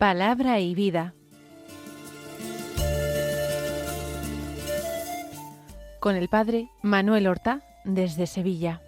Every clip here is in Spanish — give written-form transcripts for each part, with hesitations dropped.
Palabra y vida. Con el padre Manuel Horta desde Sevilla.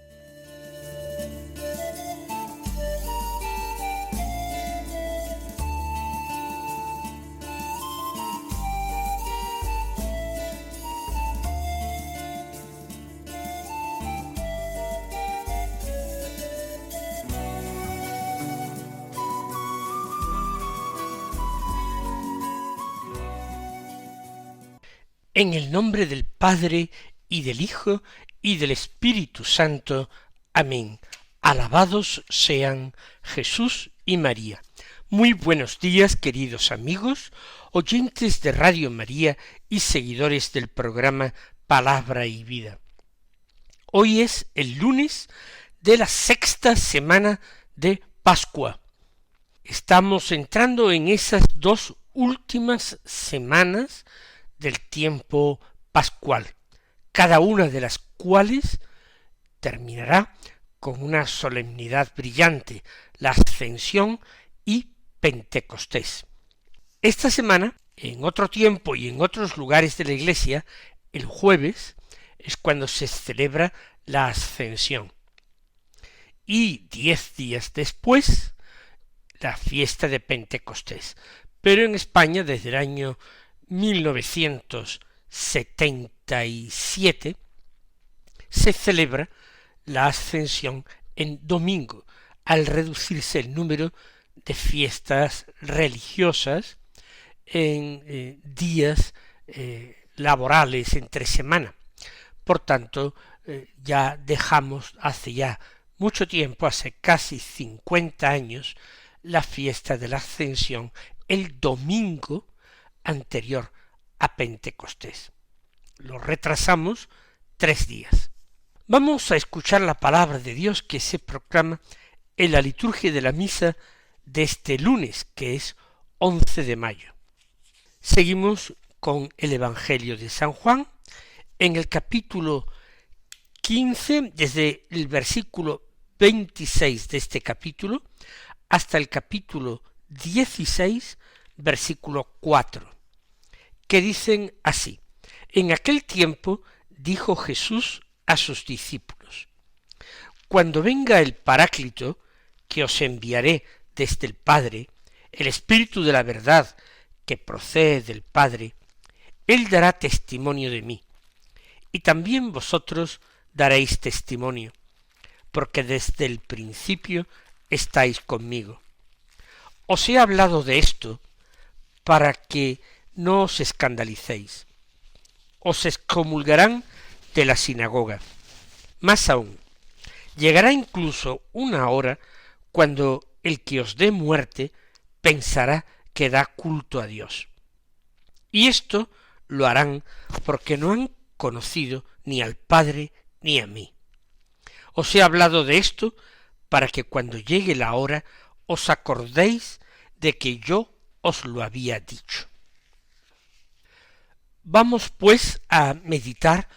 En el nombre del Padre, y del Hijo, y del Espíritu Santo. Amén. Alabados sean Jesús y María. Muy buenos días, queridos amigos, oyentes de Radio María y seguidores del programa Palabra y Vida. Hoy es el lunes de la sexta semana de Pascua. Estamos entrando en esas dos últimas semanas del tiempo pascual, cada una de las cuales terminará con una solemnidad brillante, la Ascensión y Pentecostés. Esta semana, en otro tiempo y en otros lugares de la Iglesia, el jueves es cuando se celebra la Ascensión. Y 10 días después, la fiesta de Pentecostés. Pero en España, desde el año 1977 se celebra la Ascensión en domingo, al reducirse el número de fiestas religiosas en días laborales entre semana. Por tanto, ya dejamos hace ya mucho tiempo, hace casi 50 años, la fiesta de la Ascensión el domingo anterior a Pentecostés. Lo retrasamos 3 días. Vamos a escuchar la palabra de Dios que se proclama en la liturgia de la misa de este lunes, que es 11 de mayo. Seguimos con el Evangelio de San Juan, en el capítulo 15, desde el versículo 26 de este capítulo, hasta el capítulo 16, versículo 4, que dicen así: En aquel tiempo dijo Jesús a sus discípulos: Cuando venga el Paráclito, que os enviaré desde el Padre, el Espíritu de la verdad, que procede del Padre, Él dará testimonio de mí, y también vosotros daréis testimonio, porque desde el principio estáis conmigo. Os he hablado de esto para que no os escandalicéis. Os excomulgarán de la sinagoga. Más aún, llegará incluso una hora cuando el que os dé muerte pensará que da culto a Dios. Y esto lo harán porque no han conocido ni al Padre ni a mí. Os he hablado de esto para que cuando llegue la hora os acordéis de que yo os lo había dicho. Vamos pues a meditar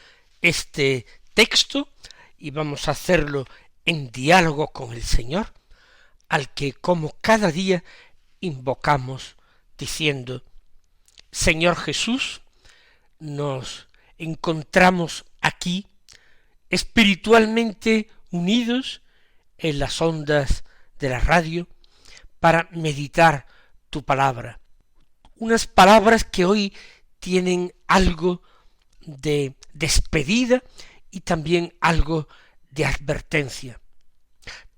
este texto y vamos a hacerlo en diálogo con el Señor, al que como cada día invocamos diciendo: Señor Jesús, nos encontramos aquí espiritualmente unidos en las ondas de la radio para meditar tu palabra, unas palabras que hoy tienen algo de despedida y también algo de advertencia.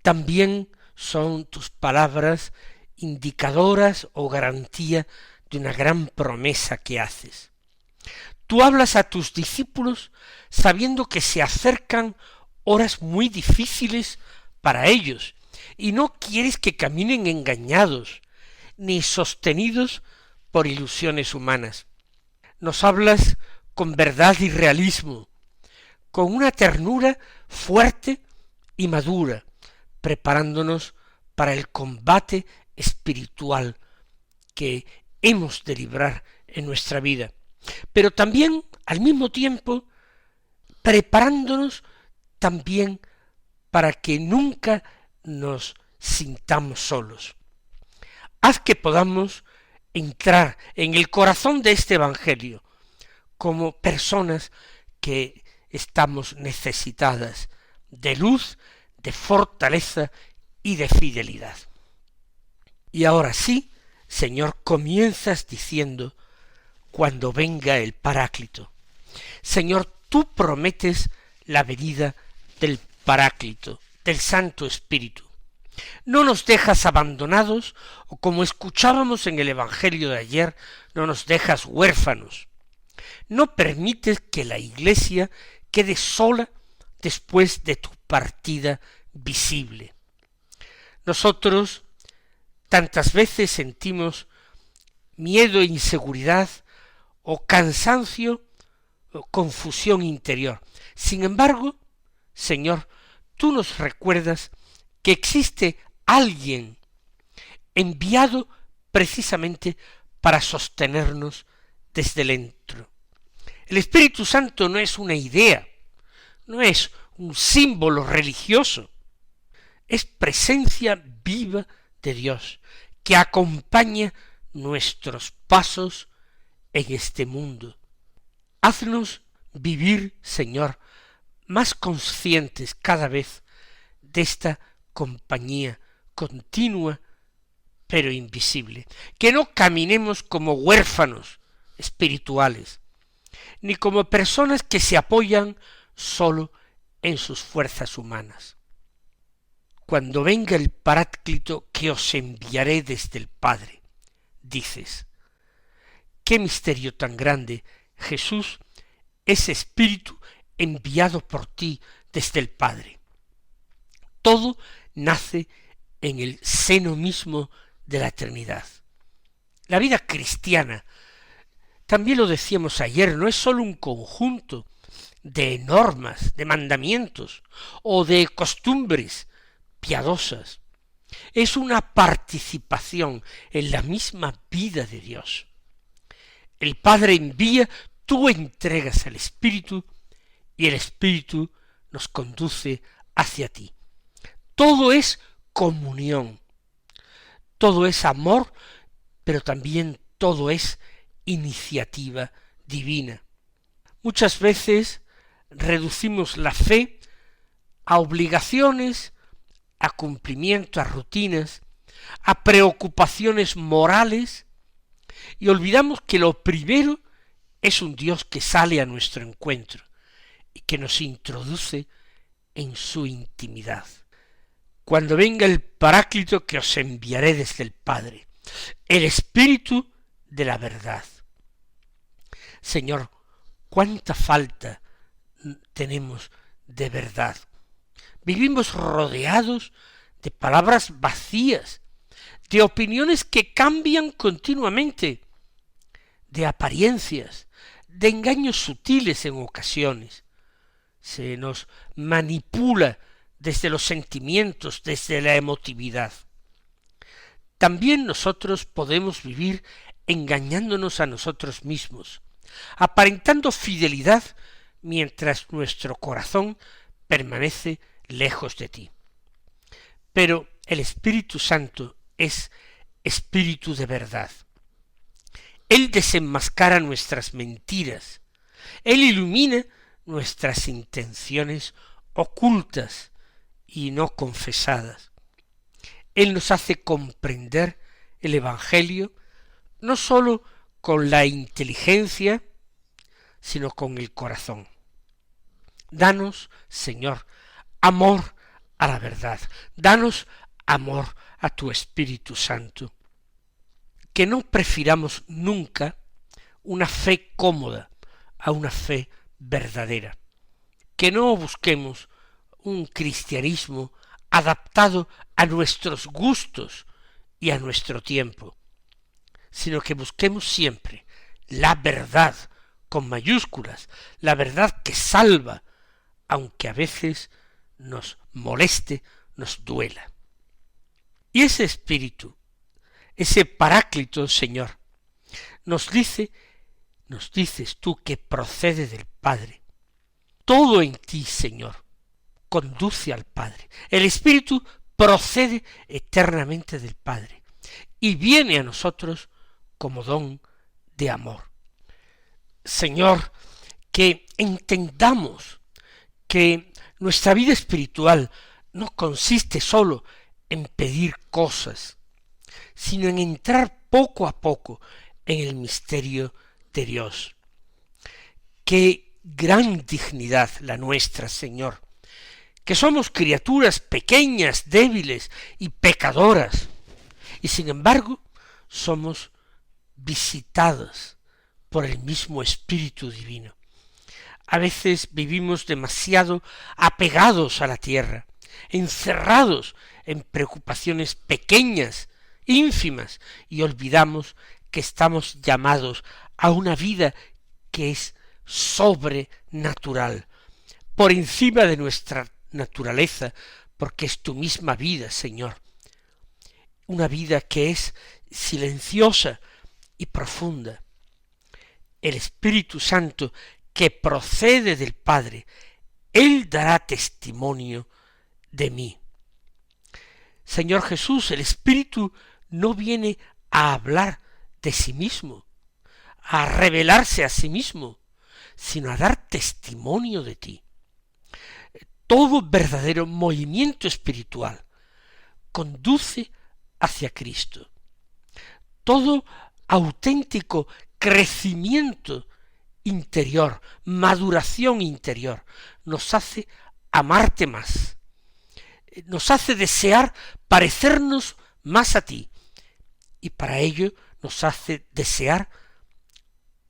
También son tus palabras indicadoras o garantía de una gran promesa que haces. Tú hablas a tus discípulos sabiendo que se acercan horas muy difíciles para ellos y no quieres que caminen engañados ni sostenidos por ilusiones humanas. Nos hablas con verdad y realismo, con una ternura fuerte y madura, preparándonos para el combate espiritual que hemos de librar en nuestra vida, pero también, al mismo tiempo, preparándonos también para que nunca nos sintamos solos. Haz que podamos entrar en el corazón de este Evangelio como personas que estamos necesitadas de luz, de fortaleza y de fidelidad. Y ahora sí, Señor, comienzas diciendo, cuando venga el Paráclito. Señor, tú prometes la venida del Paráclito, del Santo Espíritu. No nos dejas abandonados, o como escuchábamos en el Evangelio de ayer, no nos dejas huérfanos. No permites que la Iglesia quede sola después de tu partida visible. Nosotros tantas veces sentimos miedo e inseguridad, o cansancio, o confusión interior. Sin embargo, Señor, tú nos recuerdas que existe alguien enviado precisamente para sostenernos desde dentro. El Espíritu Santo no es una idea, no es un símbolo religioso, es presencia viva de Dios, que acompaña nuestros pasos en este mundo. Haznos vivir, Señor, más conscientes cada vez de esta compañía continua pero invisible, que no caminemos como huérfanos espirituales, ni como personas que se apoyan solo en sus fuerzas humanas. Cuando venga el Paráclito que os enviaré desde el Padre, dices. ¡Qué misterio tan grande! Jesús, ese Espíritu enviado por ti desde el Padre. Todo nace en el seno mismo de la eternidad. La vida cristiana, también lo decíamos ayer, no es sólo un conjunto de normas, de mandamientos o de costumbres piadosas. Es una participación en la misma vida de Dios. El Padre envía, tú entregas al Espíritu y el Espíritu nos conduce hacia ti. Todo es comunión, todo es amor, pero también todo es iniciativa divina. Muchas veces reducimos la fe a obligaciones, a cumplimiento, a rutinas, a preocupaciones morales, y olvidamos que lo primero es un Dios que sale a nuestro encuentro y que nos introduce en su intimidad. Cuando venga el Paráclito que os enviaré desde el Padre, el Espíritu de la verdad. Señor, cuánta falta tenemos de verdad. Vivimos rodeados de palabras vacías, de opiniones que cambian continuamente, de apariencias, de engaños sutiles en ocasiones. Se nos manipula desde los sentimientos, desde la emotividad. También nosotros podemos vivir engañándonos a nosotros mismos, aparentando fidelidad mientras nuestro corazón permanece lejos de ti. Pero el Espíritu Santo es Espíritu de verdad. Él desenmascara nuestras mentiras. Él ilumina nuestras intenciones ocultas y no confesadas. Él nos hace comprender el Evangelio no sólo con la inteligencia, sino con el corazón. Danos, Señor, amor a la verdad. Danos amor a tu Espíritu Santo. Que no prefiramos nunca una fe cómoda a una fe verdadera. Que no busquemos un cristianismo adaptado a nuestros gustos y a nuestro tiempo, sino que busquemos siempre la verdad con mayúsculas, la verdad que salva, aunque a veces nos moleste, nos duela. Y ese Espíritu, ese Paráclito, Señor, nos dices tú que procede del Padre. Todo en ti, Señor, conduce al Padre. El Espíritu procede eternamente del Padre y viene a nosotros como don de amor. Señor, que entendamos que nuestra vida espiritual no consiste sólo en pedir cosas, sino en entrar poco a poco en el misterio de Dios. Qué gran dignidad la nuestra, Señor, que somos criaturas pequeñas, débiles y pecadoras, y sin embargo somos visitadas por el mismo Espíritu Divino. A veces vivimos demasiado apegados a la tierra, encerrados en preocupaciones pequeñas, ínfimas, y olvidamos que estamos llamados a una vida que es sobrenatural, por encima de nuestra naturaleza, porque es tu misma vida, Señor. Una vida que es silenciosa y profunda. El Espíritu Santo que procede del Padre, Él dará testimonio de mí. Señor Jesús, el Espíritu no viene a hablar de sí mismo, a revelarse a sí mismo, sino a dar testimonio de ti. Todo verdadero movimiento espiritual conduce hacia Cristo. Todo auténtico crecimiento interior, maduración interior, nos hace amarte más, nos hace desear parecernos más a ti, y para ello nos hace desear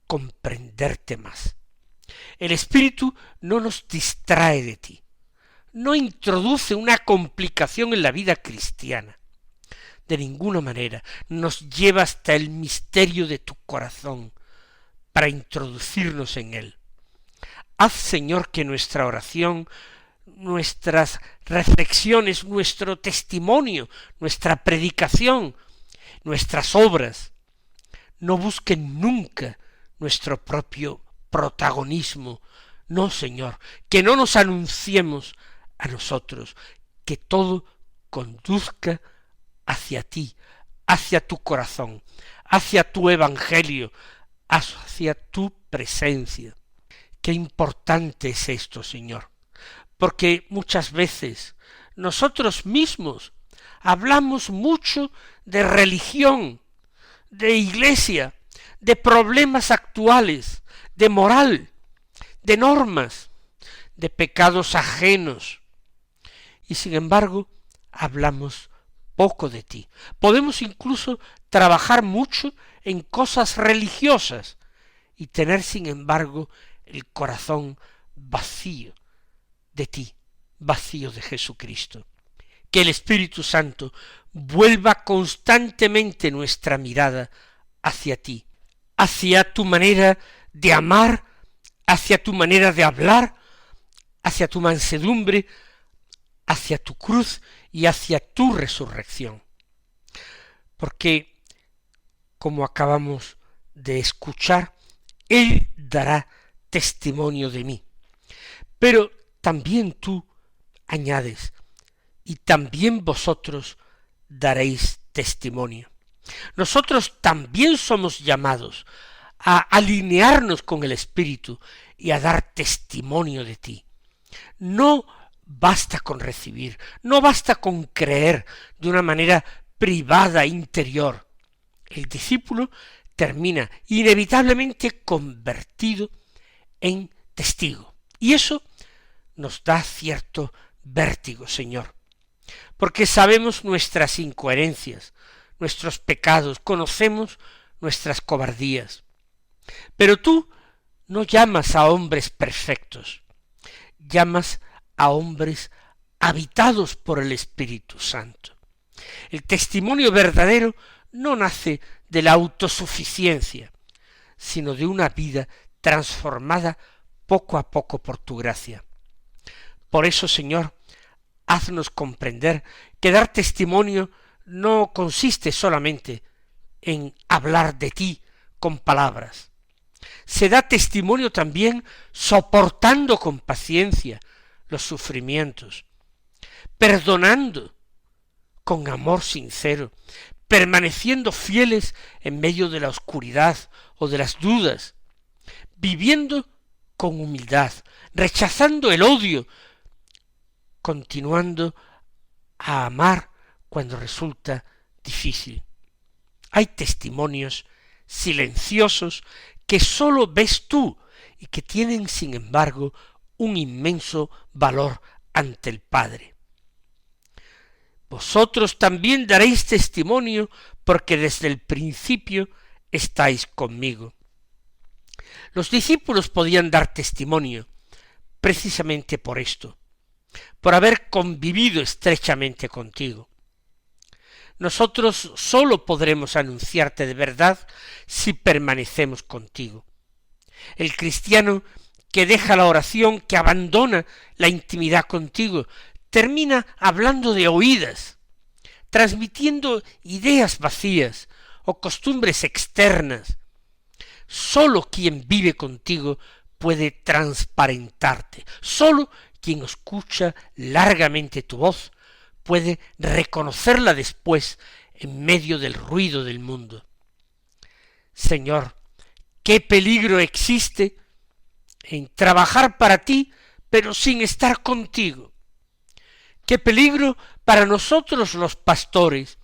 comprenderte más. El Espíritu no nos distrae de ti, no introduce una complicación en la vida cristiana, de ninguna manera nos lleva hasta el misterio de tu corazón para introducirnos en él. Haz, Señor, que nuestra oración, nuestras reflexiones, nuestro testimonio, nuestra predicación, nuestras obras, no busquen nunca nuestro propio protagonismo. No, Señor, que no nos anunciemos a nosotros, que todo conduzca hacia ti, hacia tu corazón, hacia tu evangelio, hacia tu presencia. Qué importante es esto, Señor, porque muchas veces nosotros mismos hablamos mucho de religión, de iglesia, de problemas actuales, de moral, de normas, de pecados ajenos, y sin embargo hablamos poco de ti. Podemos incluso trabajar mucho en cosas religiosas y tener sin embargo el corazón vacío de ti, vacío de Jesucristo. Que el Espíritu Santo vuelva constantemente nuestra mirada hacia ti, hacia tu manera de amar, hacia tu manera de hablar, hacia tu mansedumbre, hacia tu cruz y hacia tu resurrección. Porque, como acabamos de escuchar, Él dará testimonio de mí. Pero también tú añades, y también vosotros daréis testimonio. Nosotros también somos llamados a alinearnos con el Espíritu y a dar testimonio de ti. No basta con recibir, no basta con creer de una manera privada, interior. El discípulo termina inevitablemente convertido en testigo. Y eso nos da cierto vértigo, Señor, porque sabemos nuestras incoherencias, nuestros pecados, conocemos nuestras cobardías. Pero tú no llamas a hombres perfectos, llamas a hombres habitados por el Espíritu Santo. El testimonio verdadero no nace de la autosuficiencia, sino de una vida transformada poco a poco por tu gracia. Por eso, Señor, haznos comprender que dar testimonio no consiste solamente en hablar de ti con palabras. Se da testimonio también soportando con paciencia los sufrimientos, perdonando con amor sincero, permaneciendo fieles en medio de la oscuridad o de las dudas, viviendo con humildad, rechazando el odio, continuando a amar cuando resulta difícil. Hay testimonios silenciosos que sólo ves tú y que tienen, sin embargo, un inmenso valor ante el Padre. Vosotros también daréis testimonio porque desde el principio estáis conmigo. Los discípulos podían dar testimonio precisamente por esto, por haber convivido estrechamente contigo. Nosotros sólo podremos anunciarte de verdad si permanecemos contigo. El cristiano que deja la oración, que abandona la intimidad contigo, termina hablando de oídas, transmitiendo ideas vacías o costumbres externas. Sólo quien vive contigo puede transparentarte. Sólo quien escucha largamente tu voz puede reconocerla después en medio del ruido del mundo. Señor, qué peligro existe en trabajar para ti, pero sin estar contigo. Qué peligro para nosotros los pastores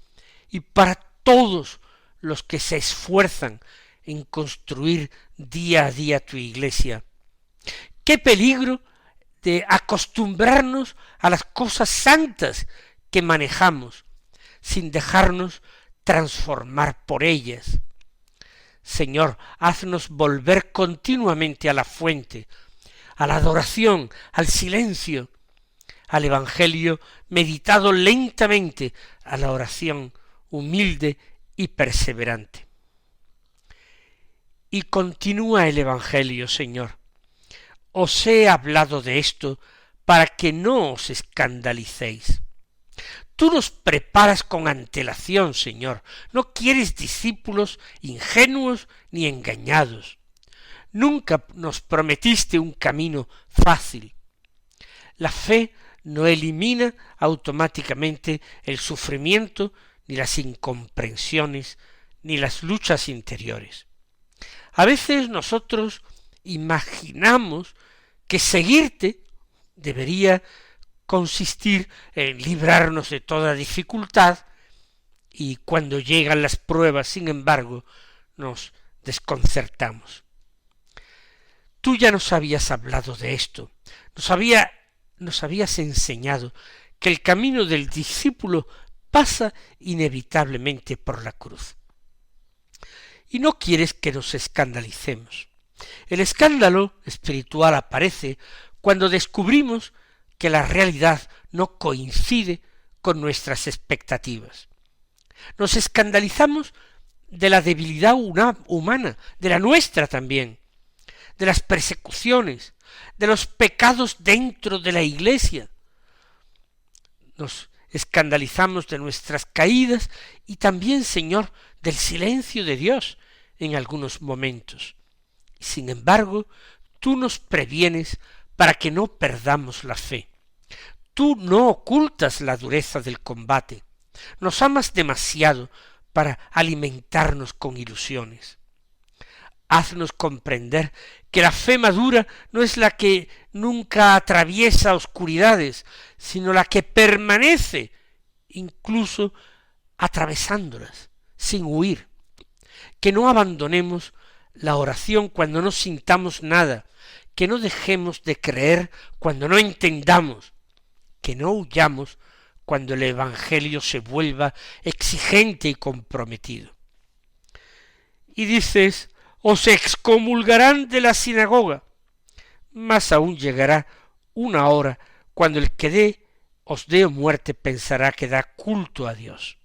y para todos los que se esfuerzan en construir día a día tu iglesia. Qué peligro de acostumbrarnos a las cosas santas que manejamos, sin dejarnos transformar por ellas. Señor, haznos volver continuamente a la fuente, a la adoración, al silencio, al Evangelio meditado lentamente, a la oración humilde y perseverante. Y continúa el Evangelio, Señor. Os he hablado de esto para que no os escandalicéis. Tú nos preparas con antelación, Señor. No quieres discípulos ingenuos ni engañados. Nunca nos prometiste un camino fácil. La fe no elimina automáticamente el sufrimiento, ni las incomprensiones, ni las luchas interiores. A veces nosotros imaginamos que seguirte debería consistir en librarnos de toda dificultad, y cuando llegan las pruebas, sin embargo, nos desconcertamos. Tú ya nos habías hablado de esto, nos habías enseñado que el camino del discípulo pasa inevitablemente por la cruz. Y no quieres que nos escandalicemos. El escándalo espiritual aparece cuando descubrimos que la realidad no coincide con nuestras expectativas. Nos escandalizamos de la debilidad humana, de la nuestra también, de las persecuciones, de los pecados dentro de la Iglesia. Nos escandalizamos de nuestras caídas y también, Señor, del silencio de Dios en algunos momentos. Sin embargo, tú nos previenes para que no perdamos la fe. Tú no ocultas la dureza del combate. Nos amas demasiado para alimentarnos con ilusiones. Haznos comprender que la fe madura no es la que nunca atraviesa oscuridades, sino la que permanece incluso atravesándolas, sin huir. Que no abandonemos la oración cuando no sintamos nada, que no dejemos de creer cuando no entendamos, que no huyamos cuando el Evangelio se vuelva exigente y comprometido. Y dices, os excomulgarán de la sinagoga, mas aún llegará una hora cuando el que os dé muerte pensará que da culto a Dios.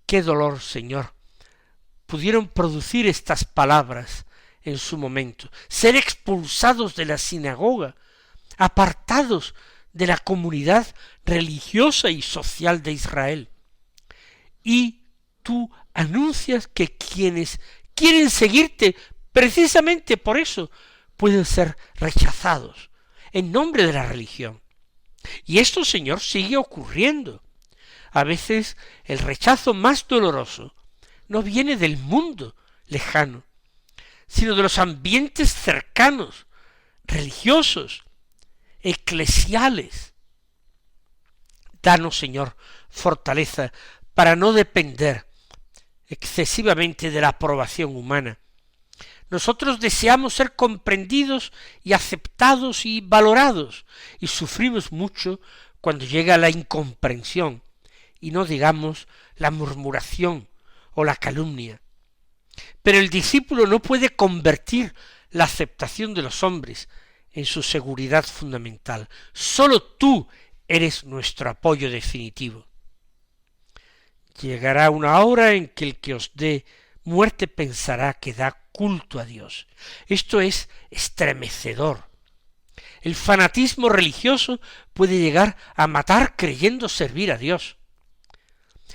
Qué dolor, Señor, pudieron producir estas palabras en su momento, ser expulsados de la sinagoga, apartados de la comunidad religiosa y social de Israel. Y tú anuncias que quienes quieren seguirte precisamente por eso pueden ser rechazados en nombre de la religión. Y esto, Señor, sigue ocurriendo. A veces el rechazo más doloroso no viene del mundo lejano, sino de los ambientes cercanos, religiosos, eclesiales. Danos, Señor, fortaleza para no depender excesivamente de la aprobación humana. Nosotros deseamos ser comprendidos y aceptados y valorados, y sufrimos mucho cuando llega la incomprensión, y no digamos la murmuración o la calumnia. Pero el discípulo no puede convertir la aceptación de los hombres en su seguridad fundamental. Sólo tú eres nuestro apoyo definitivo. Llegará una hora en que el que os dé muerte pensará que da culto a Dios. Esto es estremecedor. El fanatismo religioso puede llegar a matar creyendo servir a Dios.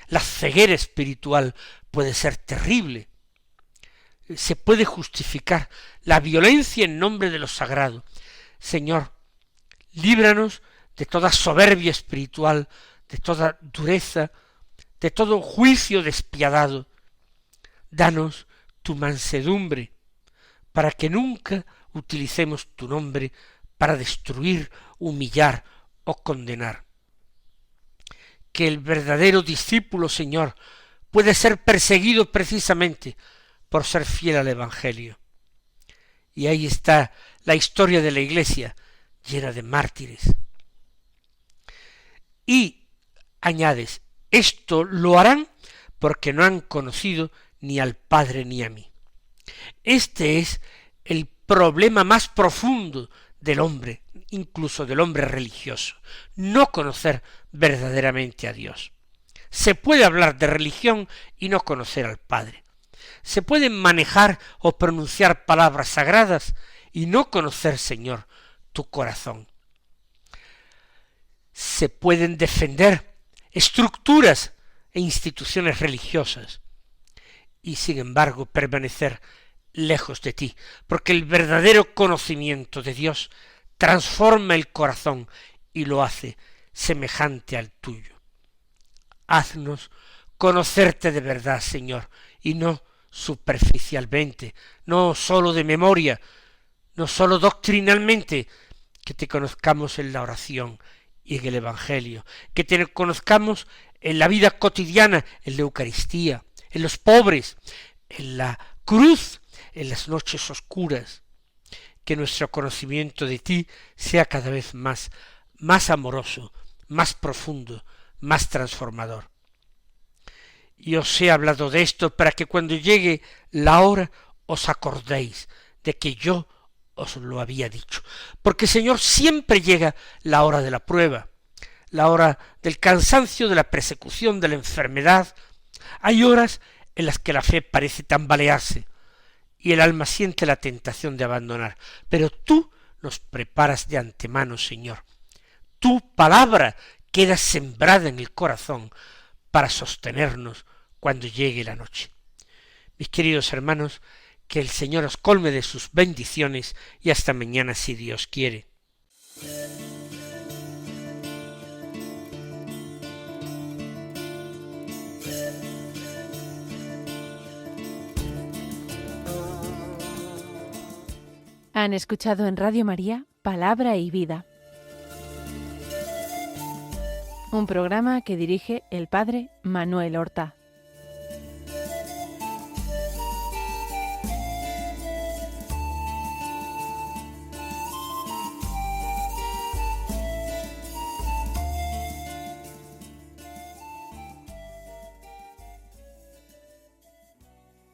La ceguera espiritual puede ser terrible. Se puede justificar la violencia en nombre de lo sagrado. Señor, líbranos de toda soberbia espiritual, de toda dureza, de todo juicio despiadado. Danos tu mansedumbre, para que nunca utilicemos tu nombre para destruir, humillar o condenar. Que el verdadero discípulo, Señor, puede ser perseguido precisamente por ser fiel al Evangelio. Y ahí está la historia de la Iglesia, llena de mártires. Y añades, esto lo harán porque no han conocido ni al Padre ni a mí. Este es el problema más profundo del hombre, incluso del hombre religioso, no conocer verdaderamente a Dios. Se puede hablar de religión y no conocer al Padre. Se pueden manejar o pronunciar palabras sagradas y no conocer, Señor, tu corazón. Se pueden defender estructuras e instituciones religiosas y sin embargo permanecer lejos de ti, porque el verdadero conocimiento de Dios transforma el corazón y lo hace semejante al tuyo. Haznos conocerte de verdad, Señor, y no superficialmente, no sólo de memoria, no sólo doctrinalmente, que te conozcamos en la oración y en el Evangelio, que te conozcamos en la vida cotidiana, en la Eucaristía, en los pobres, en la cruz, en las noches oscuras, que nuestro conocimiento de ti sea cada vez más amoroso, más profundo, más transformador. Y os he hablado de esto para que cuando llegue la hora os acordéis de que yo os lo había dicho. Porque, Señor, siempre llega la hora de la prueba, la hora del cansancio, de la persecución, de la enfermedad. Hay horas en las que la fe parece tambalearse y el alma siente la tentación de abandonar. Pero tú nos preparas de antemano, Señor. Tu palabra queda sembrada en el corazón para sostenernos cuando llegue la noche. Mis queridos hermanos, que el Señor os colme de sus bendiciones y hasta mañana si Dios quiere. Han escuchado en Radio María Palabra y Vida, un programa que dirige el Padre Manuel Horta.